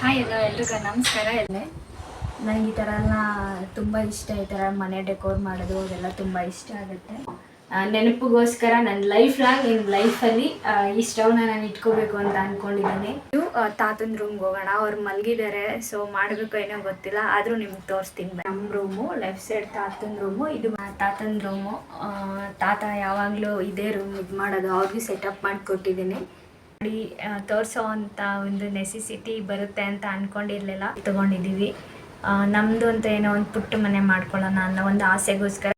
Hi ಎಲ್ರಿಗೂ ನಮಸ್ಕಾರ. ನನಗೆ ಈ ಥರ ಎಲ್ಲ ತುಂಬ ಇಷ್ಟ. ಈ ಥರ ಮನೆ ಡೆಕೋರ್ ಮಾಡೋದು ಅದೆಲ್ಲ ತುಂಬ ಇಷ್ಟ ಆಗುತ್ತೆ. ನೆನಪಿಗೋಸ್ಕರ ನನ್ನ ಲೈಫಲ್ಲಿ ಈ ಸ್ಟವ್ನ ನಾನು ಇಟ್ಕೋಬೇಕು ಅಂತ ಅಂದ್ಕೊಂಡಿದ್ದೀನಿ. ಇದು ತಾತನ ರೂಮ್ಗೆ ಹೋಗೋಣ. ಅವ್ರು ಮಲಗಿದ್ದಾರೆ, ಸೊ ಮಾಡಬೇಕು ಏನೋ ಗೊತ್ತಿಲ್ಲ, ಆದರೂ ನಿಮ್ಗೆ ತೋರಿಸ್ತೀನಿ. ನಮ್ಮ ರೂಮು ಲೆಫ್ಟ್ ಸೈಡ್ ತಾತನ ರೂಮು, ಇದು ತಾತನ ರೂಮು. ತಾತ ಯಾವಾಗಲೂ ಇದೇ ರೂಮ್ ಇದು ಮಾಡೋದು, ಅವ್ರಿಗೂ ಸೆಟಪ್ ಮಾಡಿಕೊಟ್ಟಿದ್ದೀನಿ. ತೋರಿಸೋ ಅಂತ ಒಂದು ನೆಸೆಸಿಟಿ ಬರುತ್ತೆ ಅಂತ ಅಂದ್ಕೊಂಡಿರಲಿಲ್ಲ, ತೊಗೊಂಡಿದ್ದೀವಿ. ನಮ್ಮದು ಅಂತ ಏನೋ ಒಂದು ಪುಟ್ಟ ಮನೆ ಮಾಡ್ಕೊಳ್ಳೋಣ ಅನ್ನೋ ಒಂದು ಆಸೆಗೋಸ್ಕರ.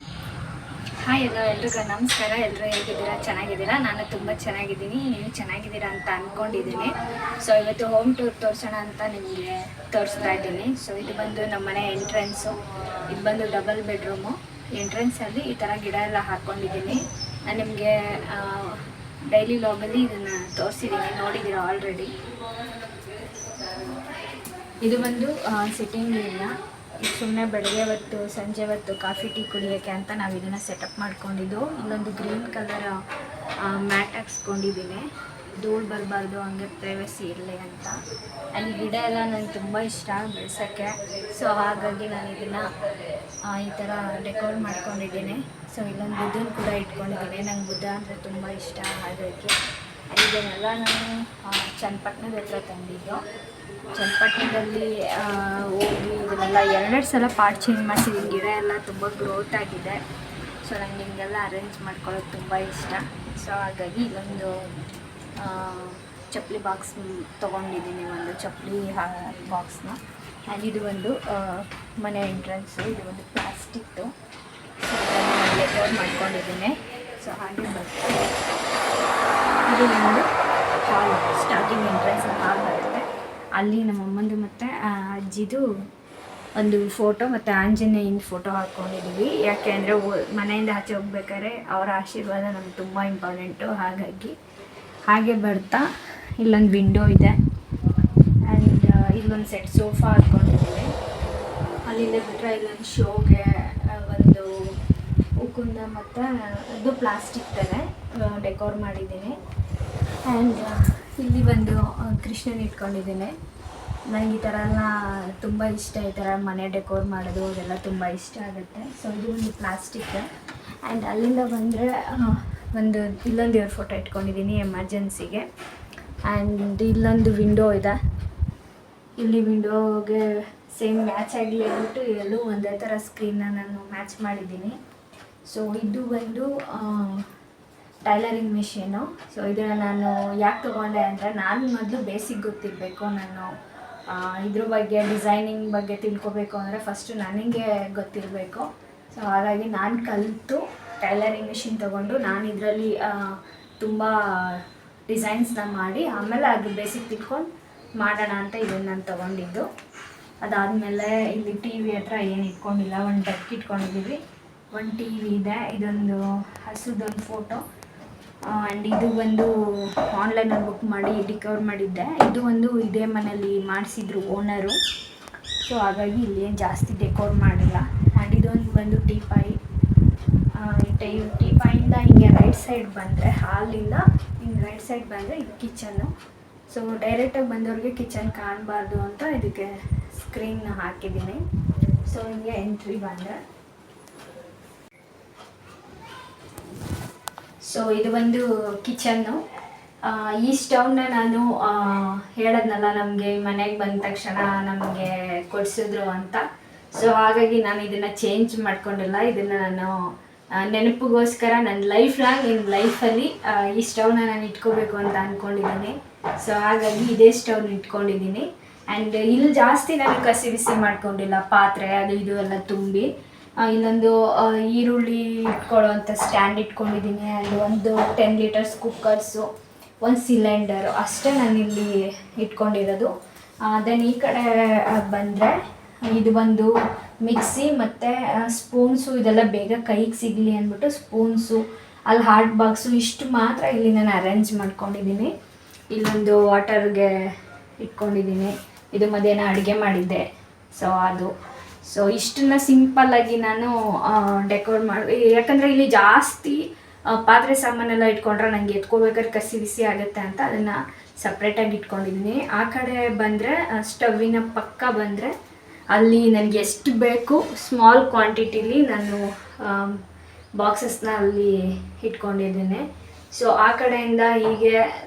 ಹಾಯ್ ಎಲ್ರಿಗೂ ನಮಸ್ಕಾರ. ಎಲ್ಲರೂ ಹೇಗಿದ್ದೀರಾ? ಚೆನ್ನಾಗಿದ್ದೀರಾ? ನಾನು ತುಂಬ ಚೆನ್ನಾಗಿದ್ದೀನಿ, ನೀವು ಚೆನ್ನಾಗಿದ್ದೀರಾ ಅಂತ ಅಂದ್ಕೊಂಡಿದ್ದೀನಿ. ಸೊ ಇವತ್ತು ಹೋಮ್ ಟೂರ್ ತೋರಿಸೋಣ ಅಂತ ನಿಮಗೆ ತೋರಿಸ್ತಾ ಇದ್ದೀನಿ. ಸೊ ಇದು ಬಂದು ನಮ್ಮ ಮನೆ ಎಂಟ್ರೆನ್ಸು. ಇದು ಬಂದು ಡಬಲ್ ಬೆಡ್ರೂಮು. ಎಂಟ್ರೆನ್ಸಲ್ಲಿ ಈ ಥರ ಗಿಡ ಎಲ್ಲ ಹಾಕ್ಕೊಂಡಿದ್ದೀನಿ. ನಾನು ನಿಮಗೆ ಡೈಲಿ ವ್ಲಾಗಲ್ಲಿ ಇದನ್ನು ತೋರಿಸಿದ್ದೀನಿ, ನೋಡಿದ್ದೀರಾ ಆಲ್ರೆಡಿ. ಇದು ಬಂದು ಸಿಟ್ಟಿಂಗ್ ಏರಿಯಾ. ಸುಮ್ಮನೆ ಬೆಳಗ್ಗೆ ಹೊತ್ತು ಸಂಜೆ ಹೊತ್ತು ಕಾಫಿ ಟೀ ಕುಡಿಯೋಕ್ಕೆ ಅಂತ ನಾವು ಇದನ್ನು ಸೆಟಪ್ ಮಾಡ್ಕೊಂಡಿದ್ದು. ಇಲ್ಲೊಂದು ಗ್ರೀನ್ ಕಲರ್ ಮ್ಯಾಟ್ ಹಾಕ್ಸ್ಕೊಂಡಿದ್ದೀನಿ, ಧೂಳು ಬರಬಾರ್ದು, ಹಂಗೆ ಪ್ರೈವಸಿ ಇರಲಿ ಅಂತ. ಅಲ್ಲಿ ಗಿಡ ಎಲ್ಲ ನನಗೆ ತುಂಬ ಇಷ್ಟ ಬೆಳೆಸೋಕ್ಕೆ. ಸೊ ಹಾಗಾಗಿ ನಾನು ಇದನ್ನು ಈ ಥರ ಡೆಕೋರ್ ಮಾಡ್ಕೊಂಡಿದ್ದೀನಿ. ಸೊ ಇಲ್ಲೊಂದು ಬುದ್ಧನ ಕೂಡ ಇಟ್ಕೊಂಡಿದ್ದೀನಿ. ನಂಗೆ ಬುದ್ಧ ಅಂದರೆ ತುಂಬ ಇಷ್ಟ, ಹಾಗಾಗಿ ಇದನ್ನೆಲ್ಲ ನಾನು ಚನ್ನಪಟ್ಟಣದ ಹತ್ರ ತಂದಿದ್ದು. ಚನ್ನಪಟ್ಟಣದಲ್ಲಿ ಹೋಗಿ ಇದನ್ನೆಲ್ಲ 2 ಸಲ ಪಾರ್ಟ್ ಚೇಂಜ್ ಮಾಡಿಸಿದ್ದೀನಿ. ಗಿಡ ಎಲ್ಲ ತುಂಬ ಗ್ರೋತ್ ಆಗಿದೆ. ಸೊ ನನಗೆ ಹಿಂಗೆಲ್ಲ ಅರೇಂಜ್ ಮಾಡ್ಕೊಳ್ಳೋದು ತುಂಬ ಇಷ್ಟ. ಸೊ ಹಾಗಾಗಿ ಇಲ್ಲೊಂದು ಚಪ್ಪಲಿ ಬಾಕ್ಸ್ ತೊಗೊಂಡಿದ್ದೀನಿ, ಒಂದು ಚಪ್ಪಲಿ ಬಾಕ್ಸ್ನ. ಆ್ಯಂಡ್ ಇದು ಒಂದು ಮನೆ ಎಂಟ್ರೆನ್ಸು. ಇದು ಒಂದು ಪ್ಲಾಸ್ಟಿಕ್ದು. ಸೊ ಇದನ್ನು ಡೆಕೋರ್ ಮಾಡ್ಕೊಂಡಿದ್ದೀನಿ. ಸೊ ಹಾಗೆ ಬರುತ್ತೆ. ಇದು ಒಂದು ಹಾಲ್, ಸ್ಟಾರ್ಟಿಂಗ್ ಎಂಟ್ರೆನ್ಸ್ ಹಾಲ್ ಬರುತ್ತೆ. ಅಲ್ಲಿ ನಮ್ಮಮ್ಮಂದು ಮತ್ತು ಅಜ್ಜಿದು ಒಂದು ಫೋಟೋ ಮತ್ತು ಆಂಜನೇಯನ ಫೋಟೋ ಹಾಕ್ಕೊಂಡಿದ್ದೀವಿ. ಯಾಕೆ ಅಂದರೆ ಮನೆಯಿಂದ ಆಚೆ ಹೋಗ್ಬೇಕಾದ್ರೆ ಅವರ ಆಶೀರ್ವಾದ ನಮ್ಗೆ ತುಂಬ ಇಂಪಾರ್ಟೆಂಟು. ಹಾಗೆ ಬರ್ತಾ ಇಲ್ಲೊಂದು ವಿಂಡೋ ಇದೆ. ಆ್ಯಂಡ್ ಇಲ್ಲೊಂದು ಸೆಟ್ ಸೋಫಾ ಹಾಕ್ಕೊಂಡಿದ್ದೀವಿ. ಅಲ್ಲಿಂದ ಬಿಟ್ಟರೆ ಇಲ್ಲೊಂದು ಶೋಗೆ ಒಂದು ಉಕ್ಕುಂದ ಮತ್ತು ಅದು ಪ್ಲಾಸ್ಟಿಕ್ ಥರ ಡೆಕೋರ್ ಮಾಡಿದ್ದೀನಿ. ಆ್ಯಂಡ್ ಇಲ್ಲಿ ಬಂದು ಕೃಷ್ಣನ ಇಟ್ಕೊಂಡಿದ್ದೀನಿ. ನನಗೆ ಈ ಥರ ಎಲ್ಲ ತುಂಬ ಇಷ್ಟ. ಈ ಥರ ಮನೆ ಡೆಕೋರ್ ಮಾಡೋದು ಅದೆಲ್ಲ ತುಂಬ ಇಷ್ಟ ಆಗುತ್ತೆ. ಸೊ ಇದು ಒಂದು ಪ್ಲಾಸ್ಟಿಕ್. ಆ್ಯಂಡ್ ಅಲ್ಲಿಂದ ಬಂದರೆ ಇಲ್ಲೊಂದು ದೇವ್ರ ಫೋಟೋ ಇಟ್ಕೊಂಡಿದ್ದೀನಿ ಎಮರ್ಜೆನ್ಸಿಗೆ. ಆ್ಯಂಡ್ ಇಲ್ಲೊಂದು ವಿಂಡೋ ಇದೆ. ಇಲ್ಲಿ ವಿಂಡೋಗೆ ಸೇಮ್ ಮ್ಯಾಚ್ ಆಗಲಿ ಅಂದ್ಬಿಟ್ಟು ಎಲ್ಲೂ ಒಂದೇ ಥರ ಸ್ಕ್ರೀನ್ನ ನಾನು ಮ್ಯಾಚ್ ಮಾಡಿದ್ದೀನಿ. ಸೊ ಇದು ಬಂದು ಟೈಲರಿಂಗ್ ಮಿಷಿನು. ಸೊ ಇದನ್ನು ನಾನು ಯಾಕೆ ತೊಗೊಂಡೆ ಅಂದರೆ, ನಾನು ಮೊದಲು ಬೇಸಿಕ್ ಗೊತ್ತಿರಬೇಕು. ನಾನು ಇದ್ರ ಬಗ್ಗೆ ಡಿಸೈನಿಂಗ್ ಬಗ್ಗೆ ತಿಳ್ಕೊಬೇಕು ಅಂದರೆ ಫಸ್ಟು ನನಗೆ ಗೊತ್ತಿರಬೇಕು. ಸೊ ಹಾಗಾಗಿ ನಾನು ಕಲಿತು ಟೈಲರಿಂಗ್ ಮಿಷಿನ್ ತೊಗೊಂಡು ನಾನು ಇದರಲ್ಲಿ ತುಂಬ ಡಿಸೈನ್ಸ್ನ ಮಾಡಿ ಆಮೇಲೆ ಅದು ಬೇಸಿಕ್ ತಿಳ್ಕೊಂಡು ಮಾಡೋಣ ಅಂತ ಇದನ್ನು ನಾನು ತೊಗೊಂಡಿದ್ದು. ಅದಾದಮೇಲೆ ಇಲ್ಲಿ ಟಿ ವಿ ಹತ್ರ ಏನು ಇಟ್ಕೊಂಡಿಲ್ಲ, ಒಂದು ಡೆಕ್ ಇಟ್ಕೊಂಡಿದ್ದೀವಿ, ಒಂದು ಟಿ ವಿ ಇದೆ. ಇದೊಂದು ಹಸುದೊಂದು ಫೋಟೋ. ಆ್ಯಂಡ್ ಇದು ಒಂದು ಆನ್ಲೈನಲ್ಲಿ ಬುಕ್ ಮಾಡಿ ಡಿಕವರ್ ಮಾಡಿದ್ದೆ. ಇದು ಒಂದು ಇದೇ ಮನೇಲಿ ಮಾಡಿಸಿದ್ರು ಓನರು. ಸೊ ಹಾಗಾಗಿ ಇಲ್ಲಿ ಏನು ಜಾಸ್ತಿ ಡೆಕೋರ್ ಮಾಡಿಲ್ಲ. ಆ್ಯಂಡ್ ಇದೊಂದು ಬಂದು ಟೀಪಾಯಿ. ಟೀಪಾಯಿಂದ ಹಿಂಗೆ ರೈಟ್ ಸೈಡ್ ಬಂದರೆ, ಹಾಲಿಂದ ಹಿಂಗೆ ರೈಟ್ ಸೈಡ್ ಬಂದರೆ ಇದು ಕಿಚನ್ನು. ಸೊ ಡೈರೆಕ್ಟಾಗಿ ಬಂದವ್ರಿಗೆ ಕಿಚನ್ ಕಾಣಬಾರ್ದು ಅಂತ ಇದಕ್ಕೆ ಸ್ಕ್ರೀನ್ ಹಾಕಿದ್ದೀನಿ. ಸೊ ಹಿಂಗೆ ಎಂಟ್ರಿ ಬಂದರೆ, ಸೊ ಇದು ಒಂದು ಕಿಚನ್ನು. ಈ ಸ್ಟವ್ನ ನಾನು ಹೇಳೋದ್ನಲ್ಲ, ನಮಗೆ ಮನೆಗೆ ಬಂದ ತಕ್ಷಣ ನಮಗೆ ಕೊಡಿಸಿದ್ರು ಅಂತ. ಸೊ ಹಾಗಾಗಿ ನಾನು ಇದನ್ನು ಚೇಂಜ್ ಮಾಡ್ಕೊಂಡಿಲ್ಲ. ಇದನ್ನು ನಾನು ನೆನಪಿಗೋಸ್ಕರ ನನ್ನ ಲೈಫಲ್ಲಿ ಈ ಸ್ಟವ್ನ ನಾನು ಇಟ್ಕೋಬೇಕು ಅಂತ ಅಂದ್ಕೊಂಡಿದ್ದೀನಿ. ಸೊ ಹಾಗಾಗಿ ಇದೇ ಸ್ಟವ್ನ ಇಟ್ಕೊಂಡಿದ್ದೀನಿ. ಆ್ಯಂಡ್ ಇಲ್ಲಿ ಜಾಸ್ತಿ ನಾನು ಕಸಿ ಬಿಸಿ ಮಾಡ್ಕೊಂಡಿಲ್ಲ, ಪಾತ್ರೆ ಅದು ಇದು ಎಲ್ಲ ತುಂಬಿ. ಇಲ್ಲೊಂದು ಈರುಳ್ಳಿ ಇಟ್ಕೊಳ್ಳೋವಂಥ ಸ್ಟ್ಯಾಂಡ್ ಇಟ್ಕೊಂಡಿದ್ದೀನಿ. ಆ್ಯಂಡ್ ಒಂದು 10 ಲೀಟರ್ಸ್ ಕುಕ್ಕರ್ಸು, ಒಂದು ಸಿಲಿಂಡರು ಅಷ್ಟೇ ನಾನಿಲ್ಲಿ ಇಟ್ಕೊಂಡಿರೋದು. ದೆನ್ ಈ ಕಡೆ ಬಂದರೆ ಇದು ಒಂದು ಮಿಕ್ಸಿ ಮತ್ತು ಸ್ಪೂನ್ಸು, ಇದೆಲ್ಲ ಬೇಗ ಕೈಗೆ ಸಿಗಲಿ ಅಂದ್ಬಿಟ್ಟು ಸ್ಪೂನ್ಸು, ಅಲ್ಲಿ ಹಾಟ್ ಬಾಕ್ಸು, ಇಷ್ಟು ಮಾತ್ರ ಇಲ್ಲಿ ನಾನು ಅರೇಂಜ್ ಮಾಡ್ಕೊಂಡಿದ್ದೀನಿ. ಇಲ್ಲೊಂದು ವಾಟರ್ಗೆ ಇಟ್ಕೊಂಡಿದ್ದೀನಿ. ಇದು ಮಧ್ಯಾಹ್ನ ಅಡುಗೆ ಮಾಡಿದ್ದೆ, ಸೊ ಅದು. ಸೊ ಇಷ್ಟನ್ನ ಸಿಂಪಲ್ಲಾಗಿ ನಾನು ಡೆಕೋರ್ ಮಾಡಿ, ಯಾಕಂದರೆ ಇಲ್ಲಿ ಜಾಸ್ತಿ ಪಾತ್ರೆ ಸಾಮಾನೆಲ್ಲ ಇಟ್ಕೊಂಡ್ರೆ ನನಗೆ ಎತ್ಕೋಬೇಕಾದ್ರೆ ಕಸಿ ಬಿಸಿ ಆಗುತ್ತೆ ಅಂತ ಅದನ್ನು ಸಪ್ರೇಟಾಗಿ ಇಟ್ಕೊಂಡಿದ್ದೀನಿ. ಆ ಕಡೆ ಬಂದರೆ ಸ್ಟವ್ವಿನ ಪಕ್ಕ ಬಂದರೆ ಅಲ್ಲಿ ನನಗೆ ಎಷ್ಟು ಬೇಕು ಸ್ಮಾಲ್ ಕ್ವಾಂಟಿಟಿಲಿ ನಾನು ಬಾಕ್ಸಸ್ನ ಅಲ್ಲಿ ಇಟ್ಕೊಂಡಿದ್ದೀನಿ. ಸೊ ಆ ಕಡೆಯಿಂದ ಹೀಗೆ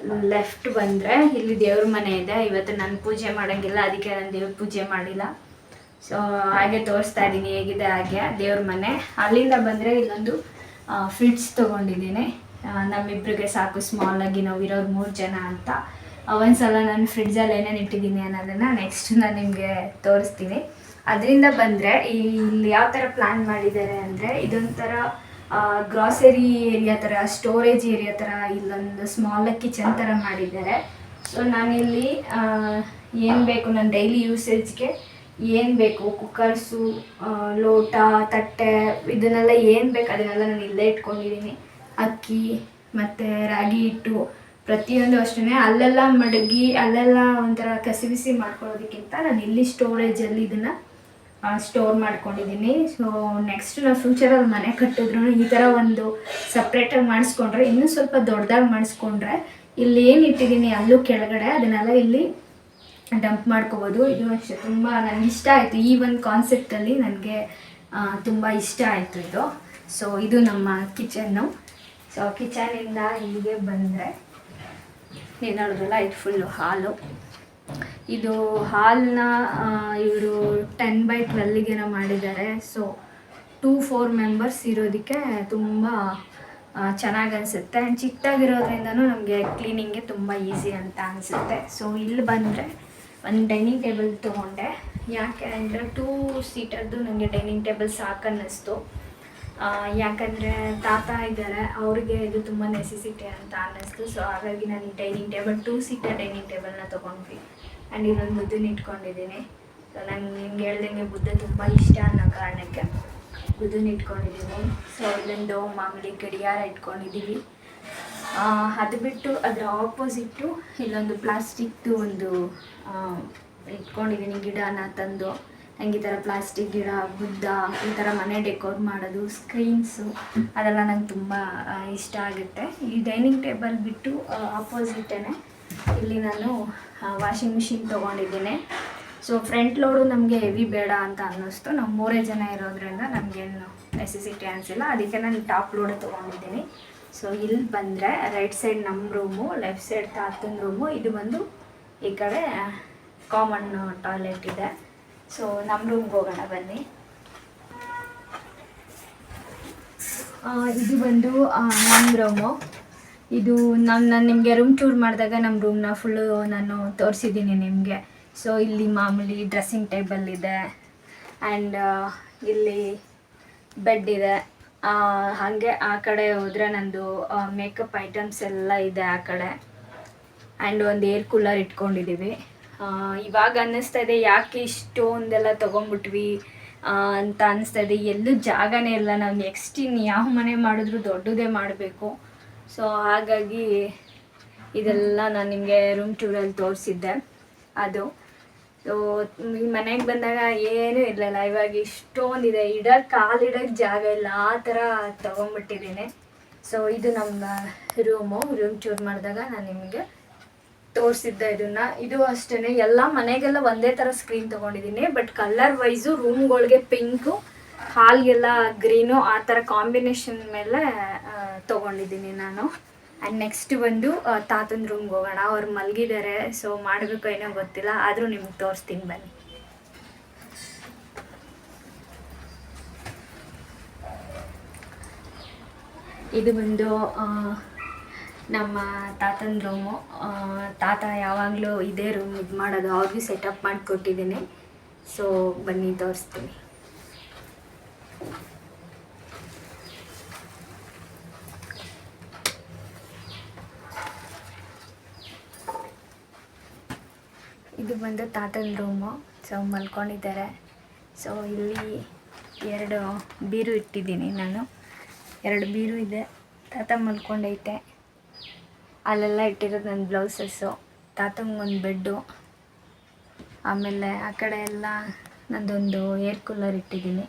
ಲೆಫ್ಟ್ ಬಂದರೆ ಇಲ್ಲಿ ದೇವ್ರ ಮನೆ ಇದೆ. ಇವತ್ತು ನಾನು ಪೂಜೆ ಮಾಡೋಂಗಿಲ್ಲ, ಅದಕ್ಕೆ ನಾನು ದೇವ್ರ ಪೂಜೆ ಮಾಡಿಲ್ಲ. ಸೊ ಹಾಗೆ ತೋರಿಸ್ತಾ ಇದ್ದೀನಿ ಹೇಗಿದೆ ಹಾಗೆ ದೇವ್ರ ಮನೆ. ಅಲ್ಲಿಂದ ಬಂದರೆ ಇಲ್ಲೊಂದು ಫ್ರಿಡ್ಜ್ ತೊಗೊಂಡಿದ್ದೀನಿ. ನಮ್ಮಿಬ್ಬರಿಗೆ ಸಾಕು, ಸ್ಮಾಲಾಗಿ ನಾವು ಇರೋರು 3 ಜನ ಅಂತ. ಒಂದ್ಸಲ ನಾನು ಫ್ರಿಡ್ಜಲ್ಲಿ ಏನೇನು ಇಟ್ಟಿದ್ದೀನಿ ಅನ್ನೋದನ್ನು ನೆಕ್ಸ್ಟ್ ನಾನು ನಿಮಗೆ ತೋರಿಸ್ತೀನಿ. ಅದರಿಂದ ಬಂದರೆ ಇಲ್ಲಿ ಯಾವ ಥರ ಪ್ಲ್ಯಾನ್ ಮಾಡಿದ್ದಾರೆ ಅಂದರೆ ಇದೊಂಥರ ಗ್ರಾಸರಿ ಏರಿಯಾ ಥರ, ಸ್ಟೋರೇಜ್ ಏರಿಯಾ ಥರ ಇಲ್ಲೊಂದು ಸ್ಮಾಲ್ ಕಿಚನ್ ಥರ ಮಾಡಿದ್ದಾರೆ. ಸೊ ನಾನಿಲ್ಲಿ ಏನು ಬೇಕು ನನ್ನ ಡೈಲಿ ಯೂಸೇಜ್ಗೆ ಏನು ಬೇಕು, ಕುಕ್ಕರ್ಸು, ಲೋಟ, ತಟ್ಟೆ, ಇದನ್ನೆಲ್ಲ ಏನು ಬೇಕು ಅದನ್ನೆಲ್ಲ ನಾನು ಇಲ್ಲೇ ಇಟ್ಕೊಂಡಿದ್ದೀನಿ. ಅಕ್ಕಿ ಮತ್ತು ರಾಗಿ ಹಿಟ್ಟು ಪ್ರತಿಯೊಂದು ಅಷ್ಟೇ ಅಲ್ಲೆಲ್ಲ ಮಡಗಿ ಅಲ್ಲೆಲ್ಲ ಒಂಥರ ಕಸಿ ಮಾಡ್ಕೊಳ್ಳೋದಕ್ಕಿಂತ ನಾನು ಇಲ್ಲಿ ಸ್ಟೋರೇಜಲ್ಲಿ ಇದನ್ನು ಸ್ಟೋರ್ ಮಾಡ್ಕೊಂಡಿದ್ದೀನಿ. ಸೊ ನೆಕ್ಸ್ಟ್ ನಾವು ಫ್ಯೂಚರಲ್ಲಿ ಮನೆ ಕಟ್ಟಿದ್ರು ಈ ಥರ ಒಂದು ಸಪ್ರೇಟಾಗಿ ಮಾಡಿಸ್ಕೊಂಡ್ರೆ, ಇನ್ನೂ ಸ್ವಲ್ಪ ದೊಡ್ಡದಾಗಿ ಮಾಡಿಸ್ಕೊಂಡ್ರೆ ಇಲ್ಲಿ ಏನು ಇಟ್ಟಿದ್ದೀನಿ ಅಲ್ಲೂ ಕೆಳಗಡೆ ಅದನ್ನೆಲ್ಲ ಇಲ್ಲಿ ಡಂಪ್ ಮಾಡ್ಕೋಬೋದು. ಇದು ಅಷ್ಟೇ ತುಂಬ ನನಗೆ ಇಷ್ಟ ಆಯಿತು. ಈ ಒಂದು ಕಾನ್ಸೆಪ್ಟಲ್ಲಿ ನನಗೆ ತುಂಬ ಇಷ್ಟ ಆಯಿತು ಇದು. ಸೊ ಇದು ನಮ್ಮ ಕಿಚನ್ನು. ಸೊ ಕಿಚನಿಂದ ಇಲ್ಲಿಗೆ ಬಂದರೆ ನೀವು ನೋಡಿದ್ರಲ್ಲ, ಇದು ಫುಲ್ಲು ಹಾಲು. ಇದು ಹಾಲನ್ನ ಇವರು 10/12 ಮಾಡಿದ್ದಾರೆ. ಸೊ 2-4 ಮೆಂಬರ್ಸ್ ಇರೋದಕ್ಕೆ ತುಂಬ ಚೆನ್ನಾಗಿ ಅನಿಸುತ್ತೆ. ಆ್ಯಂಡ್ ಚಿಕ್ಕದಾಗಿರೋದ್ರಿಂದನೂ ನಮಗೆ ಕ್ಲೀನಿಂಗ್ಗೆ ತುಂಬ ಈಸಿ ಅಂತ ಅನಿಸುತ್ತೆ. ಸೊ ಇಲ್ಲಿ ಬಂದರೆ ಒಂದು ಡೈನಿಂಗ್ ಟೇಬಲ್ ತೊಗೊಂಡೆ. ಯಾಕೆ ಅಂದರೆ 2 ಸೀಟರ್ದು ನನಗೆ ಡೈನಿಂಗ್ ಟೇಬಲ್ ಸಾಕನ್ನಿಸ್ತು. ಯಾಕಂದರೆ ತಾತ ಇದ್ದಾರೆ, ಅವ್ರಿಗೆ ಇದು ತುಂಬ ನೆಸೆಸಿಟಿ ಅಂತ ಅನ್ನಿಸ್ತು. ಸೊ ಹಾಗಾಗಿ ನಾನು ಈ ಡೈನಿಂಗ್ ಟೇಬಲ್ 2 ಸೀಟರ್ ಡೈನಿಂಗ್ ಟೇಬಲ್ನ ತೊಗೊಂಡ್ವಿ. ಆ್ಯಂಡ್ ಇನ್ನೊಂದು ಬುದ್ದನ ಇಟ್ಕೊಂಡಿದ್ದೀನಿ. ಸೊ ನಂಗೆ ನಿಮ್ಗೆ ಹೇಳ್ದಂಗೆ ಬುದ್ಧ ತುಂಬ ಇಷ್ಟ ಅನ್ನೋ ಕಾರಣಕ್ಕೆ ಬುದ್ದನ ಇಟ್ಕೊಂಡಿದ್ದೀನಿ. ಸೊ ಇಲ್ಲೊಂದು ಮಾಮೂಲಿ ಗಡಿಯಾರ ಇಟ್ಕೊಂಡಿದ್ದೀವಿ. ಅದು ಬಿಟ್ಟು ಅದರ ಆಪೋಸಿಟ್ಟು ಇಲ್ಲೊಂದು ಪ್ಲಾಸ್ಟಿಕ್ದು ಒಂದು ಇಟ್ಕೊಂಡಿದ್ದೀನಿ, ಗಿಡನ ತಂದು. ನಂಗೆ ಈ ಥರ ಪ್ಲಾಸ್ಟಿಕ್ ಗಿಡ, ಬುದ್ಧ, ಈ ಥರ ಮನೆ ಡೆಕೋರ್ ಮಾಡೋದು, ಸ್ಕ್ರೀನ್ಸು ಅದೆಲ್ಲ ನಂಗೆ ತುಂಬ ಇಷ್ಟ ಆಗುತ್ತೆ. ಈ ಡೈನಿಂಗ್ ಟೇಬಲ್ ಬಿಟ್ಟು ಆಪೋಸಿಟೇ ಇಲ್ಲಿ ನಾನು ವಾಷಿಂಗ್ ಮಿಷಿನ್ ತೊಗೊಂಡಿದ್ದೀನಿ. ಸೊ ಫ್ರಂಟ್ ಲೋಡು ನಮಗೆ ಹೆವಿ ಬೇಡ ಅಂತ ಅನ್ನಿಸ್ತು. ನಾವು 3 ಜನ ಇರೋದ್ರಿಂದ ನಮಗೇನು ನೆಸೆಸಿಟಿ ಅನಿಸಿಲ್ಲ, ಅದಕ್ಕೆ ನಾನು ಟಾಪ್ ಲೋಡ್ ತೊಗೊಂಡಿದ್ದೀನಿ. ಸೊ ಇಲ್ಲಿ ಬಂದರೆ ರೈಟ್ ಸೈಡ್ ನಮ್ಮ ರೂಮು, ಲೆಫ್ಟ್ ಸೈಡ್ ತಾತನ ರೂಮು, ಇದು ಬಂದು ಈ ಕಡೆ ಕಾಮನ್ ಟಾಯ್ಲೆಟ್ ಇದೆ. ಸೊ ನಮ್ಮ ರೂಮ್ಗೆ ಹೋಗೋಣ ಬನ್ನಿ. ಇದು ಬಂದು ನಮ್ಮ ರೂಮು. ಇದು ನಾನು ನಿಮಗೆ ರೂಮ್ ಟೂರ್ ಮಾಡಿದಾಗ ನಮ್ಮ ರೂಮ್ನ ಫುಲ್ಲು ನಾನು ತೋರಿಸಿದ್ದೀನಿ ನಿಮಗೆ. ಸೊ ಇಲ್ಲಿ ಮಾಮೂಲಿ ಡ್ರೆಸ್ಸಿಂಗ್ ಟೇಬಲ್ ಇದೆ, ಆ್ಯಂಡ್ ಇಲ್ಲಿ ಬೆಡ್ ಇದೆ. ಹಾಗೆ ಆ ಕಡೆ ಹೋದರೆ ನಂದು ಮೇಕಪ್ ಐಟಮ್ಸ್ ಎಲ್ಲ ಇದೆ ಆ ಕಡೆ. ಆ್ಯಂಡ್ ಒಂದು ಏರ್ ಕೂಲರ್ ಇಟ್ಕೊಂಡಿದ್ದೀವಿ. ಇವಾಗ ಅನ್ನಿಸ್ತಾ ಇದೆ ಯಾಕೆ ಇಷ್ಟೊಂದೆಲ್ಲ ತೊಗೊಂಡ್ಬಿಟ್ವಿ ಅಂತ ಅನಿಸ್ತಾ ಇದೆ. ಎಲ್ಲೂ ಜಾಗನೇ ಇಲ್ಲ. ನಾವು ನೆಕ್ಸ್ಟ್ ಇನ್ನು ಯಾವ ಮನೆ ಮಾಡಿದ್ರು ದೊಡ್ಡದೇ ಮಾಡಬೇಕು. ಸೊ ಹಾಗಾಗಿ ಇದೆಲ್ಲ ನಾನು ನಿಮಗೆ ರೂಮ್ ಟೂರಲ್ಲಿ ತೋರಿಸಿದ್ದೆ ಅದು. ಸೊ ಈ ಮನೆಗೆ ಬಂದಾಗ ಏನೂ ಇರಲಿಲ್ಲ, ಇವಾಗ ಇಷ್ಟೊಂದಿದೆ, ಕಾಲಿಡೋಕ್ಕೆ ಜಾಗ ಇಲ್ಲ, ಆ ಥರ ತೊಗೊಂಡ್ಬಿಟ್ಟಿದ್ದೀನಿ. ಸೊ ಇದು ನಮ್ಮ ರೂಮ್ ಟೂರ್ ಮಾಡಿದಾಗ ನಾನು ನಿಮಗೆ ತೋರಿಸಿದ್ದೆ ಇದನ್ನು. ಇದು ಅಷ್ಟೇ, ಎಲ್ಲ ಮನೆಗೆಲ್ಲ ಒಂದೇ ಥರ ಸ್ಕ್ರೀನ್ ತೊಗೊಂಡಿದ್ದೀನಿ. ಬಟ್ ಕಲರ್ ವೈಸು ರೂಮ್ಗಳಿಗೆ ಪಿಂಕು, ಹಾಲ್ಗೆಲ್ಲ ಗ್ರೀನು, ಆ ಥರ ಕಾಂಬಿನೇಷನ್ ಮೇಲೆ ತೊಗೊಂಡಿದ್ದೀನಿ ನಾನು. ಆ್ಯಂಡ್ ನೆಕ್ಸ್ಟ್ ಬಂದು ತಾತನ ರೂಮ್ಗೆ ಹೋಗೋಣ. ಅವ್ರು ಮಲಗಿದ್ದಾರೆ. ಸೊ ಮಾಡಬೇಕು ಏನೋ ಗೊತ್ತಿಲ್ಲ, ಆದರೂ ನಿಮ್ಗೆ ತೋರಿಸ್ತೀನಿ ಬನ್ನಿ. ಇದು ಬಂದು ನಮ್ಮ ತಾತನ ರೂಮು. ತಾತ ಯಾವಾಗಲೂ ಇದೇ ರೂಮ್ ಇದು ಮಾಡೋದು, ಅವ್ರಿಗೂ ಸೆಟಪ್ ಮಾಡಿಕೊಟ್ಟಿದ್ದೀನಿ. ಸೊ ಬನ್ನಿ ತೋರಿಸ್ತೀನಿ. ಇದು ಬಂದು ತಾತನ ರೂಮು. ಸೊ ಮಲ್ಕೊಂಡಿದ್ದಾರೆ. ಸೊ ಇಲ್ಲಿ 2 ಬೀರು ಇಟ್ಟಿದ್ದೀನಿ ನಾನು. 2 ಬೀರು ಇದೆ. ತಾತ ಮಲ್ಕೊಂಡೈತೆ. ಅಲ್ಲೆಲ್ಲ ಇಟ್ಟಿರೋದು ನನ್ನ ಬ್ಲೌಸಸ್ಸು. ತಾತಂಗೊಂದು ಬೆಡ್ಡು. ಆಮೇಲೆ ಆ ಕಡೆ ಎಲ್ಲ ನಂದೊಂದು ಏರ್ ಕೂಲರ್ ಇಟ್ಟಿದ್ದೀನಿ.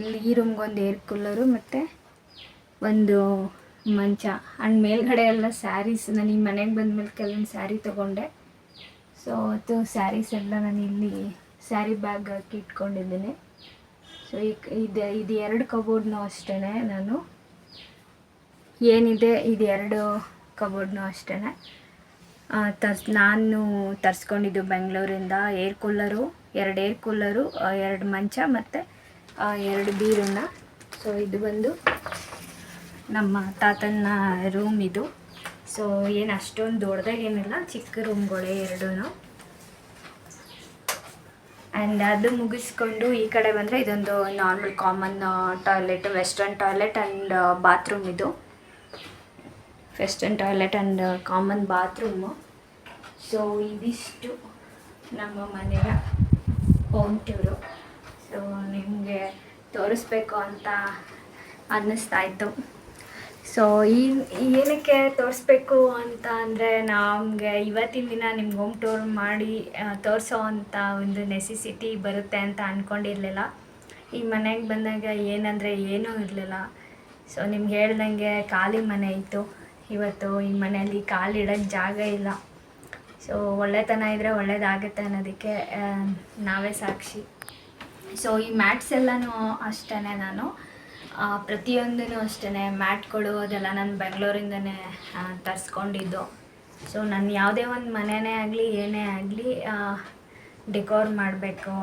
ಇಲ್ಲಿ ಈ ರೂಮ್ಗೊಂದು ಏರ್ ಕೂಲರು ಮತ್ತು ಒಂದು ಮಂಚ ಆ್ಯಂಡ್ ಮೇಲ್ಗಡೆ ಎಲ್ಲ ಸ್ಯಾರೀಸ್ ನಾನು ಈ ಮನೆಗೆ ಬಂದಮೇಲೆ ಕೆಲವೊಂದು ಸ್ಯಾರಿ ತೊಗೊಂಡೆ. ಸೊ ಅವತ್ತು ಸ್ಯಾರೀಸ್ ಎಲ್ಲ ನಾನು ಇಲ್ಲಿ ಸ್ಯಾರಿ ಬ್ಯಾಗ್ ಹಾಕಿ ಇಟ್ಕೊಂಡಿದ್ದೀನಿ. ಸೊ ಇದು 2 ಕಬೋರ್ಡ್ನೂ ಅಷ್ಟೇ ನಾನು ಏನಿದೆ ಇದು 2 ಕಬೋರ್ಡ್ನೂ ಅಷ್ಟೇ ನಾನು ತರಿಸ್ಕೊಂಡಿದ್ದು ಬೆಂಗಳೂರಿಂದ. ಏರ್ ಕೂಲರು 2 ಏರ್ ಕೂಲರು, 2 ಮಂಚ ಮತ್ತು 2 ಬೀರೂನ. ಸೊ ಇದು ಬಂದು ನಮ್ಮ ತಾತನ ರೂಮ್ ಇದು. ಸೊ ಏನು ಅಷ್ಟೊಂದು ದೊಡ್ಡದಾಗೇನಿಲ್ಲ, ಚಿಕ್ಕ ರೂಮ್ಗಳೇ 2. ಆ್ಯಂಡ್ ಅದು ಮುಗಿಸ್ಕೊಂಡು ಈ ಕಡೆ ಬಂದರೆ ಇದೊಂದು normal common toilet, western toilet and bathroom. ಇದು western toilet and common bathroom. So ಇದಿಷ್ಟು ನಮ್ಮ ಮನೆಯ ಹೋಮ್ ಟೂರು. ಸೊ ನಿಮಗೆ ತೋರಿಸ್ಬೇಕು ಅಂತ ಅನ್ನಿಸ್ತಾಯಿತ್ತು. ಸೊ ಏನಕ್ಕೆ ತೋರಿಸ್ಬೇಕು ಅಂತ ಅಂದರೆ ನಮಗೆ ಇವತ್ತಿನ ದಿನ ನಿಮ್ಗೆ ಹೋಮ್ ಟೂರ್ ಮಾಡಿ ತೋರಿಸೋ ಅಂಥ ಒಂದು ನೆಸೆಸಿಟಿ ಬರುತ್ತೆ ಅಂತ ಅಂದ್ಕೊಂಡಿರಲಿಲ್ಲ. ಈ ಮನೆಗೆ ಬಂದಾಗ ಏನಂದರೆ ಏನೂ ಇರಲಿಲ್ಲ. ಸೊ ನಿಮ್ಗೆ ಹೇಳ್ದಂಗೆ ಖಾಲಿ ಮನೆ ಇತ್ತು. ಇವತ್ತು ಈ ಮನೆಯಲ್ಲಿ ಕಾಲಿಡೋಕ್ಕೆ ಜಾಗ ಇಲ್ಲ. ಸೊ ಒಳ್ಳೆತನ ಇದ್ದರೆ ಒಳ್ಳೇದಾಗುತ್ತೆ ಅನ್ನೋದಕ್ಕೆ ನಾವೇ ಸಾಕ್ಷಿ. ಸೊ ಈ ಮ್ಯಾಟ್ಸ್ ಎಲ್ಲನೂ ಅಷ್ಟೇ ನಾನು ಪ್ರತಿಯೊಂದೂ ಅಷ್ಟೇ ಮ್ಯಾಟ್ಗಳು ಅದೆಲ್ಲ ನಾನು ಬೆಂಗಳೂರಿಂದನೇ ತರಿಸ್ಕೊಂಡಿದ್ದು. ಸೊ ನಾನು ಯಾವುದೇ ಒಂದು ಮನೆಯೇ ಆಗಲಿ ಏನೇ ಆಗಲಿ ಡೆಕೋರ್ ಮಾಡಬೇಕು,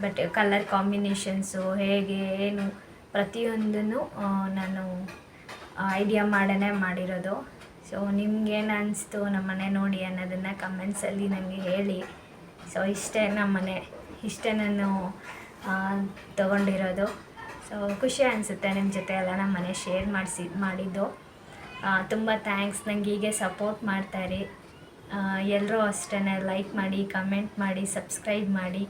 ಬಟ್ ಕಲರ್ ಕಾಂಬಿನೇಷನ್ಸು ಹೇಗೆ ಏನು ಪ್ರತಿಯೊಂದನ್ನು ನಾನು ಐಡಿಯಾ ಮಾಡೇ ಮಾಡಿರೋದು. ಸೊ ನಿಮ್ಗೇನು ಅನಿಸ್ತು ನಮ್ಮ ಮನೆ ನೋಡಿ ಅನ್ನೋದನ್ನು ಕಮೆಂಟ್ಸಲ್ಲಿ ನನಗೆ ಹೇಳಿ. ಸೊ ಇಷ್ಟೇ ನಮ್ಮ ಮನೆ, ಇಷ್ಟೇ ನಾನು ತೊಗೊಂಡಿರೋದು. ಸೊ ಖುಷಿ ಅನಿಸುತ್ತೆ ನಿಮ್ಮ ಜೊತೆ ಎಲ್ಲ ನಮ್ಮ ಮನೆ ಶೇರ್ ಮಾಡಿದ್ದು. ತುಂಬ ಥ್ಯಾಂಕ್ಸ್. ನನಗೆ ಹೀಗೆ ಸಪೋರ್ಟ್ ಮಾಡ್ತಾಯಿರಿ. ಎಲ್ಲರೂ ಅಷ್ಟೇ ಲೈಕ್ ಮಾಡಿ, ಕಮೆಂಟ್ ಮಾಡಿ, ಸಬ್ಸ್ಕ್ರೈಬ್ ಮಾಡಿ.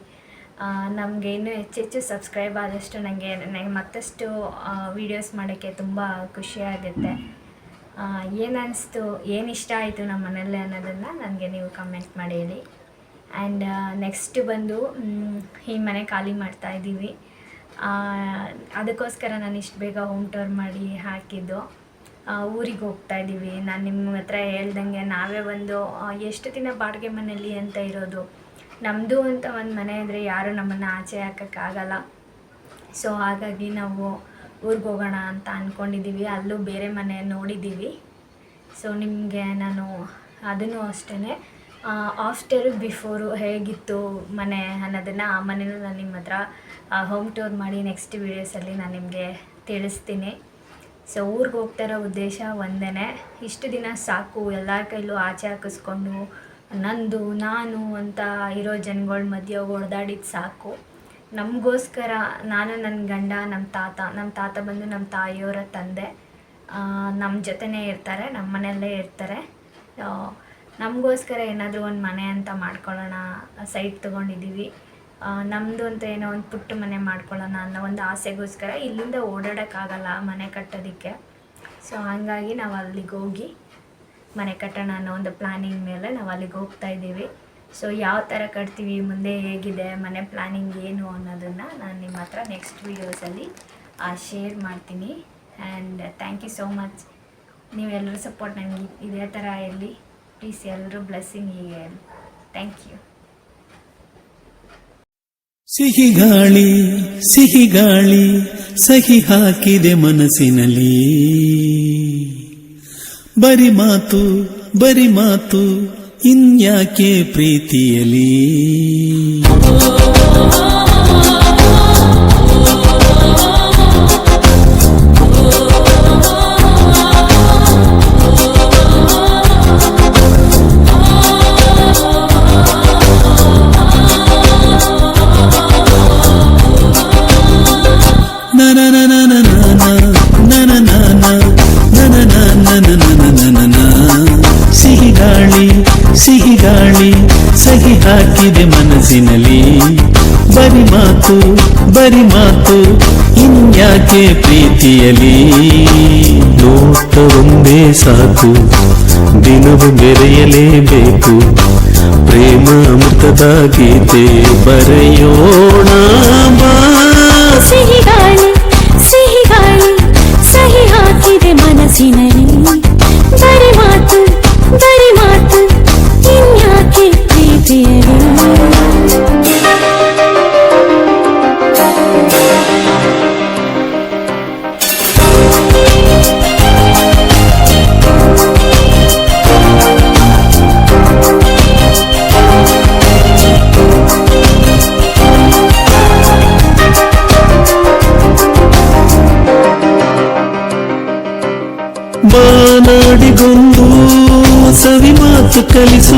ನಮಗೆ ಇನ್ನೂ ಹೆಚ್ಚೆಚ್ಚು ಸಬ್ಸ್ಕ್ರೈಬ್ ಆದಷ್ಟು ನನಗೆ ಮತ್ತಷ್ಟು ವೀಡಿಯೋಸ್ ಮಾಡೋಕ್ಕೆ ತುಂಬ ಖುಷಿಯಾಗುತ್ತೆ. ಏನು ಅನಿಸ್ತು, ಏನು ಇಷ್ಟ ಆಯಿತು ನಮ್ಮ ಮನೆಯಲ್ಲೇ ಅನ್ನೋದನ್ನು ನನಗೆ ನೀವು ಕಮೆಂಟ್ ಮಾಡಿ ಹೇಳಿ. ಆ್ಯಂಡ್ ನೆಕ್ಸ್ಟ್ ಬಂದು ಈ ಮನೆ ಖಾಲಿ ಮಾಡ್ತಾಯಿದ್ದೀವಿ. ಅದಕ್ಕೋಸ್ಕರ ನಾನು ಇಷ್ಟು ಬೇಗ ಹೋಮ್ ಟೂರ್ ಮಾಡಿ ಹಾಕಿದ್ದು. ಊರಿಗೆ ಹೋಗ್ತಾಯಿದ್ದೀವಿ. ನಾನು ನಿಮ್ಮ ಹತ್ರ ಹೇಳ್ದಂಗೆ ನಾವೇ ಒಂದು ಎಷ್ಟು ದಿನ ಬಾಡಿಗೆ ಮನೆಯಲ್ಲಿ ಅಂತ ಇರೋದು. ನಮ್ಮದು ಅಂತ ಒಂದು ಮನೆ ಇದ್ದರೆ ಯಾರೂ ನಮ್ಮನ್ನು ಆಚೆ ಹಾಕೋಕ್ಕಾಗಲ್ಲ. ಸೊ ಹಾಗಾಗಿ ನಾವು ಊರಿಗೆ ಹೋಗೋಣ ಅಂತ ಅಂದ್ಕೊಂಡಿದ್ದೀವಿ. ಅಲ್ಲೂ ಬೇರೆ ಮನೆ ನೋಡಿದ್ದೀವಿ. ಸೊ ನಿಮಗೆ ನಾನು ಅದನ್ನು ಅಷ್ಟೇ ಆಫ್ಟರು ಬಿಫೋರು ಹೇಗಿತ್ತು ಮನೆ ಅನ್ನೋದನ್ನು ಆ ಮನೇನೂ ನಾನು ನಿಮ್ಮ ಹತ್ರ ಹೋಮ್ ಟೂರ್ ಮಾಡಿ ನೆಕ್ಸ್ಟ್ ವೀಡಿಯೋಸಲ್ಲಿ ನಾನು ನಿಮಗೆ ತಿಳಿಸ್ತೀನಿ. ಸೊ ಊರಿಗೆ ಹೋಗ್ತಾರೋ ಉದ್ದೇಶ ಒಂದೇ, ಇಷ್ಟು ದಿನ ಸಾಕು ಎಲ್ಲರ ಕೈಲೂ ಆಚೆ ಹಾಕಿಸ್ಕೊಂಡು ನಂದು ನಾನು ಅಂತ ಇರೋ ಜನಗಳ ಮಧ್ಯೆ ಹೊಡೆದಾಡಿದ್ದು ಸಾಕು. ನಮಗೋಸ್ಕರ ನಾನು, ನನ್ನ ಗಂಡ, ನಮ್ಮ ತಾತ ಬಂದು ನಮ್ಮ ತಾಯಿಯವರ ತಂದೆ ನಮ್ಮ ಜೊತೆನೇ ಇರ್ತಾರೆ, ನಮ್ಮ ಮನೆಯಲ್ಲೇ ಇರ್ತಾರೆ. ನಮಗೋಸ್ಕರ ಏನಾದರೂ ಒಂದು ಮನೆ ಅಂತ ಮಾಡ್ಕೊಳ್ಳೋಣ, ಸೈಟ್ ತೊಗೊಂಡಿದ್ದೀವಿ. ನಮ್ಮದು ಅಂತ ಏನೋ ಒಂದು ಪುಟ್ಟ ಮನೆ ಮಾಡ್ಕೊಳ್ಳೋಣ ಅನ್ನೋ ಒಂದು ಆಸೆಗೋಸ್ಕರ ಇಲ್ಲಿಂದ ಓಡಾಡೋಕ್ಕಾಗಲ್ಲ ಮನೆ ಕಟ್ಟೋದಕ್ಕೆ. ಸೊ ಹಾಗಾಗಿ ನಾವು ಅಲ್ಲಿಗೆ ಹೋಗಿ ಮನೆ ಕಟ್ಟೋಣ ಅನ್ನೋ ಒಂದು ಪ್ಲ್ಯಾನಿಂಗ್ ಮೇಲೆ ನಾವು ಅಲ್ಲಿಗೆ ಹೋಗ್ತಾಯಿದ್ದೀವಿ. ಸೊ ಯಾವ ಥರ ಕಟ್ತೀವಿ, ಮುಂದೆ ಹೇಗಿದೆ ಮನೆ ಪ್ಲ್ಯಾನಿಂಗ್ ಏನು ಅನ್ನೋದನ್ನು ನಾನು ನಿಮ್ಮ ಹತ್ರ ನೆಕ್ಸ್ಟ್ ವೀಡಿಯೋಸಲ್ಲಿ ಶೇರ್ ಮಾಡ್ತೀನಿ. And thank you so much. ನೀವೆಲ್ಲರೂ ಸಪೋರ್ಟ್ ನನಗೆ ಇದೇ ಥರ ಇರಲಿ ಪ್ಲೀಸ್. ಎಲ್ಲರೂ ಬ್ಲೆಸ್ಸಿಂಗ್ ಹೀಗೆ ಇರಲಿ. Thank you. ಸಿಹಿ ಗಾಳಿ ಸಿಹಿ ಗಾಳಿ ಸಹಿ ಹಾಕಿದೆ ಮನಸ್ಸಿನಲ್ಲಿ, ಬರಿ ಮಾತು ಇನ್ಯಾಕೆ ಪ್ರೀತಿಯಲಿ. ಸಿಹಿ ಗಾಳಿ ಸಹಿ ಹಾಕಿದೆ ಮನಸ್ಸಿನಲ್ಲಿ, ಬರಿ ಮಾತು ಇನ್ಯಾಕೆ ಪ್ರೀತಿಯಲಿ. ನೋಟವೊಂದೇ ಸಾಕು ದಿನವು ಬೆರೆಯಲೇಬೇಕು, ಪ್ರೇಮ ಅಮೃತದ ಗೀತೆ ಬರೆಯೋಣ ಬಾ. ಸಿಹಿ ಗಾಳಿ ಸಹಿ ಹಾಕಿದೆ ಮನಸ್ಸಿನಲ್ಲಿ, ಬಾನಾಡಿಗೊಂದು ಸವಿ ಮಾತು ಕಲಿಸು